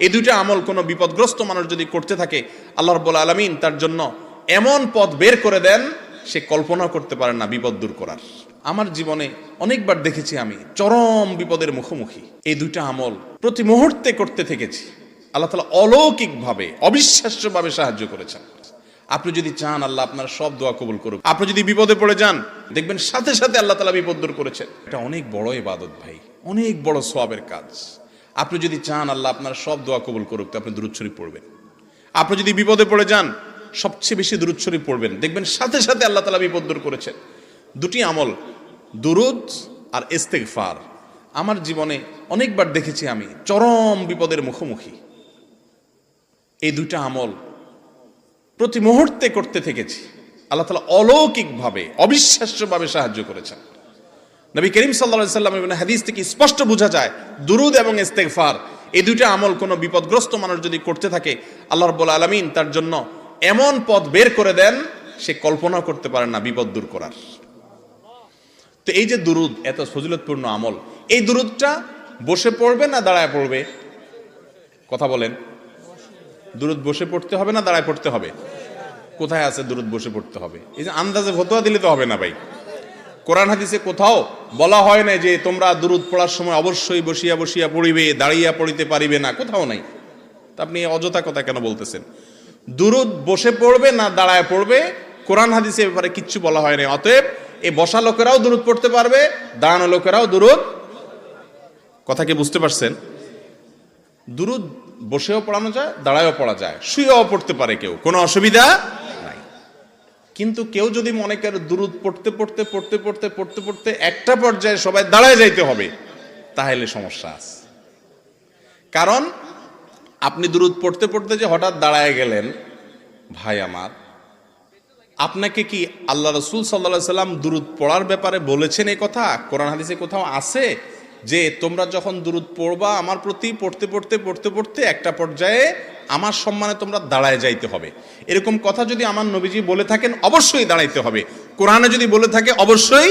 এই দুইটা আমল কোনো বিপদগ্রস্ত মানুষ যদি করতে থাকে, আল্লাহ রাব্বুল আলামিন তার জন্য এমন পথ বের করে দেন সে কল্পনা করতে পারে না বিপদ দূর করার। আমার জীবনে অনেকবার দেখেছি আমি চরম বিপদের মুখোমুখি, এই দুইটা আমল প্রতি মুহূর্তে করতে থেকেছি। আল্লাহ তাআলা অলৌকিকভাবে, অবিশ্বাস্যভাবে সাহায্য করেছেন। আপনি যদি চান আল্লাহ আপনার সব দোয়া কবুল করুক। আপনি যদি বিপদে পড়ে যান, দেখবেন সাথে সাথে আল্লাহ তাআলা বিপদ দূর করেছেন। এটা অনেক বড় ইবাদত ভাই, অনেক বড় সওয়াবের কাজ। আপনি যদি চান আল্লাহ আপনার সব দোয়া কবুল করুক, তো আপনি দুরূদ শরীফ পড়বেন। আপনি যদি বিপদে পড়ে যান, সবচেয়ে বেশি দুরূদ শরীফ পড়বেন, দেখবেন সাথে সাথে আল্লাহ তাআলা বিপদ দূর করেছেন। দুটি আমল, দুরূদ আর ইস্তেগফার, আমার জীবনে অনেকবার দেখেছি আমি চরম বিপদের মুখোমুখি। এই দুইটা আমল প্রতি মুহূর্তে করতে থেকেছি। আল্লাহ তাআলা অলৌকিকভাবে, অবিশ্বাস্যভাবে সাহায্য করেছেন। নবী করিম সাল্লাল্লাহু আলাইহি ওয়াসাল্লাম এর হাদিস থেকে স্পষ্ট বোঝা যায়, দুরূদ এবং ইস্তেগফার এই দুইটা আমল কোনো বিপদগ্রস্ত মানুষ যদি করতে থাকে, আল্লাহ রাব্বুল আলামিন তার জন্য এমন পথ বের করে দেন সে কল্পনা করতে পারে না বিপদ দূর করার। তো এই যে দুরূদ, এত ফজিলতপূর্ণ আমল, এই দুরূদটা বসে পড়বে না দাঁড়ায় পড়বে? কথা বলেন। দুরূদ বসে পড়তে হবে না দাঁড়ায় পড়তে হবে? কোথায় আছে দুরূদ বসে পড়তে হবে? এই যে আন্দাজে ফতোয়া দিলে তো হবে না ভাই। কোরআন হাদিসে কোথাও বলা হয় না যে তোমরা দুরূদ পড়ার সময় অবশ্যই বসিয়া বসিয়া পড়িবে, দাঁড়িয়া পড়িতে পারিবে না, কোথাও নাই। তা আপনি অযথা কথা কেন বলতেছেন? দুরূদ বসে পড়বে না দাঁড়ায় পড়বে, কোরআন হাদিসে ব্যাপারে কিচ্ছু বলা হয় না। অতএব এই বসা লোকেরাও দুরূদ পড়তে পারবে, দাঁড়ানো লোকেরাও দুরূদ। কথা কি বুঝতে পারছেন? দুরূদ বসেও পড়ানো যায়, দাঁড়ায়ও পড়া যায়, শুয়েও পড়তে পারে কেউ, কোনো অসুবিধা নাই। কিন্তু কেউ যদি মনে করে দুরূদ পড়তে পড়তে পড়তে পড়তে পড়তে পড়তে একটা পর্যায়ে সবাই দাঁড়ায় যাইতে হবে, তাহলে সমস্যা আছে। কারণ আপনি দুরূদ পড়তে পড়তে যে হঠাৎ দাঁড়ায় গেলেন, ভাই আমার, আপনাকে কি আল্লাহ রাসূল সাল্লাল্লাহু আলাইহি সাল্লাম দুরূদ পড়ার ব্যাপারে বলেছেন? এই কথা কোরআন হাদিসে কোথাও আছে যে তোমরা যখন দুরূদ পড়বা আমার প্রতি, পড়তে পড়তে পড়তে পড়তে একটা পর্যায়ে আমার সম্মানে তোমরা দাঁড়ায় যাইতে হবে? এরকম কথা যদি আমার নবীজি বলে থাকেন, অবশ্যই দাঁড়াইতে হবে। কোরআনে যদি বলে থাকে, অবশ্যই